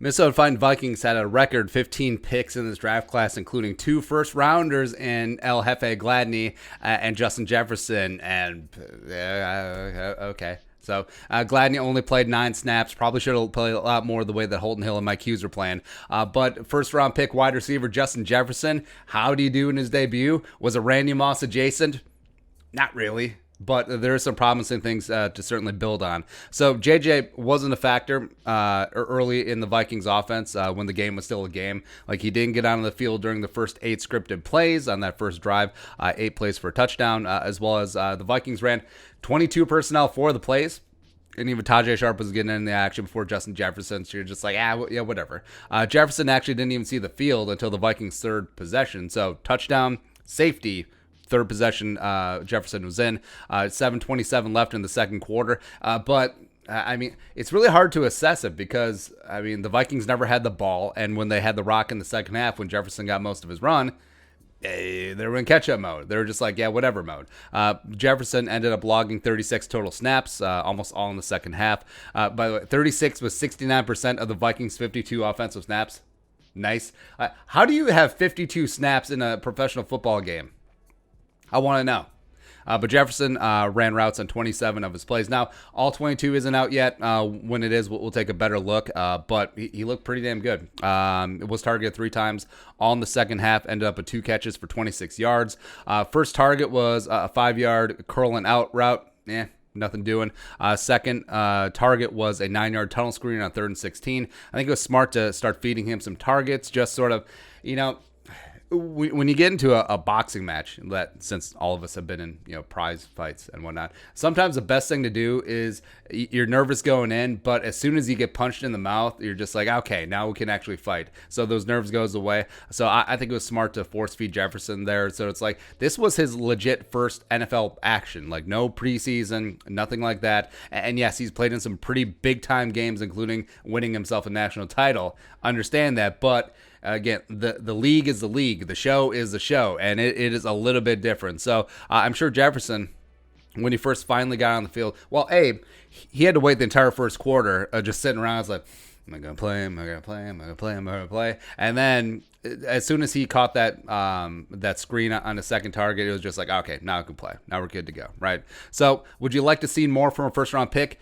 Minnesota Fighting Vikings had a record 15 picks in this draft class, including 2 first-rounders in El Jefe Gladney and Justin Jefferson. And, okay. So Gladney only played 9 snaps. Probably should have played a lot more the way that Holton Hill and Mike Hughes were playing. But first-round pick wide receiver Justin Jefferson, how did he do in his debut? Was it Randy Moss adjacent? Not really. But there are some promising things to certainly build on. So JJ wasn't a factor early in the Vikings offense when the game was still a game. Like, he didn't get on the field during the first 8 scripted plays on that first drive, 8 plays for a touchdown, as well as the Vikings ran 22 personnel for the plays. And even Tajay Sharp was getting in the action before Justin Jefferson. So you're just like, yeah, whatever. Jefferson actually didn't even see the field until the Vikings' third possession. So touchdown, safety, third possession, Jefferson was in. 7:27 left in the second quarter. But I mean, it's really hard to assess it because, I mean, the Vikings never had the ball. And when they had the rock in the second half, when Jefferson got most of his run, they were in catch-up mode. They were just like, yeah, whatever mode. Jefferson ended up logging 36 total snaps, almost all in the second half. By the way, 36 was 69% of the Vikings' 52 offensive snaps. Nice. How do you have 52 snaps in a professional football game? I want to know. But Jefferson ran routes on 27 of his plays. Now, all 22 isn't out yet. When it is, we'll take a better look. But he looked pretty damn good. It was targeted 3 times. All in the second half, ended up with 2 catches for 26 yards. First target was a 5-yard curl and out route. Nothing doing. Second target was a 9-yard tunnel screen on 3rd and 16. I think it was smart to start feeding him some targets. Just sort of, when you get into a boxing match, that since all of us have been in prize fights and whatnot, sometimes the best thing to do is you're nervous going in, but as soon as you get punched in the mouth, you're just like, okay, now we can actually fight. So those nerves goes away. So I think it was smart to force feed Jefferson there. So it's like, this was his legit first NFL action, like no preseason, nothing like that. And yes, he's played in some pretty big time games, including winning himself a national title. Understand that, but again, the league is the league. The show is the show, and it is a little bit different. So I'm sure Jefferson, when he first finally got on the field, well, he had to wait the entire first quarter just sitting around. I was like, am I going to play him? Am I going to play him? Am I going to play him? Am I going to play? And then as soon as he caught that screen on the second target, it was just like, okay, now I can play. Now we're good to go, right? So would you like to see more from a first-round pick?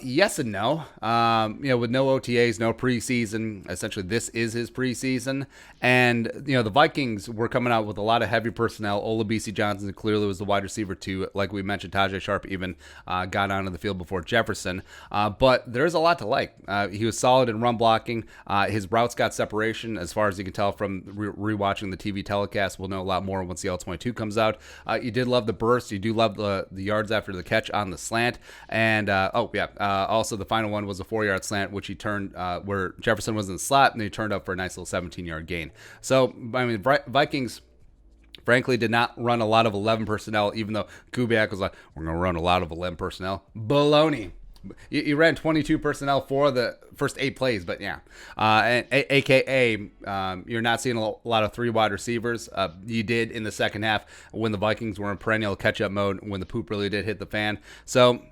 Yes and no. With no OTAs, no preseason, essentially this is his preseason. And, the Vikings were coming out with a lot of heavy personnel. Olabisi Johnson clearly was the wide receiver too. Like we mentioned, Tajay Sharp even got onto the field before Jefferson. But there's a lot to like. He was solid in run blocking. His routes got separation, as far as you can tell from rewatching the TV telecast. We'll know a lot more once the L22 comes out. You did love the burst. You do love the yards after the catch on the slant. And, also, the final one was a 4-yard slant, which he turned where Jefferson was in the slot, and he turned up for a nice little 17-yard gain. So, I mean, Vikings, frankly, did not run a lot of 11 personnel, even though Kubiak was like, we're going to run a lot of 11 personnel. Baloney. You ran 22 personnel for the first 8 plays, but yeah. AKA, you're not seeing a lot of 3 wide receivers. You did in the second half when the Vikings were in perennial catch-up mode, when the poop really did hit the fan. So,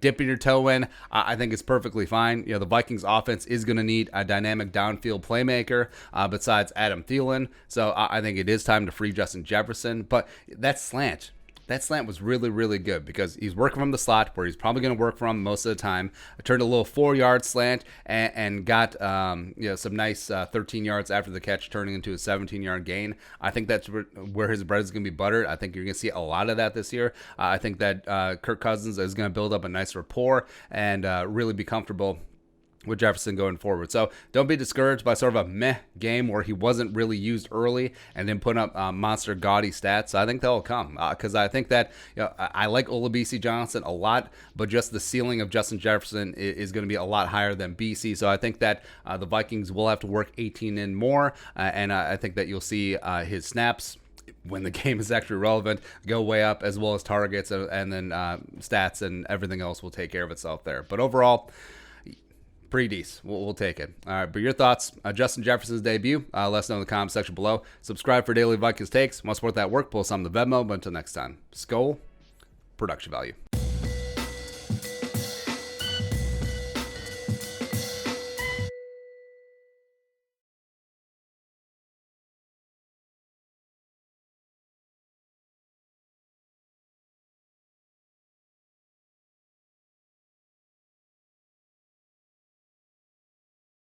dipping your toe in, I think it's perfectly fine. The Vikings offense is going to need a dynamic downfield playmaker besides Adam Thielen. So I think it is time to free Justin Jefferson. But that slant was really, really good because he's working from the slot where he's probably going to work from most of the time. I turned a little 4-yard slant and got some nice 13 yards after the catch, turning into a 17-yard gain. I think that's where his bread is going to be buttered. I think you're going to see a lot of that this year. I think that Kirk Cousins is going to build up a nice rapport and really be comfortable with Jefferson going forward. So don't be discouraged by sort of a meh game where he wasn't really used early and then put up monster gaudy stats. I think that'll come because I think that I like Olabisi Johnson a lot, but just the ceiling of Justin Jefferson is going to be a lot higher than BC. So I think that the Vikings will have to work 18 in more, and I think that you'll see his snaps, when the game is actually relevant, go way up, as well as targets and then stats, and everything else will take care of itself there. But overall, pretty decent. We'll take it. All right, but your thoughts on Justin Jefferson's debut? Let us know in the comments section below. Subscribe for daily Vikings takes. Want to support that work? Pull some of the Venmo. But until next time, Skol, production value.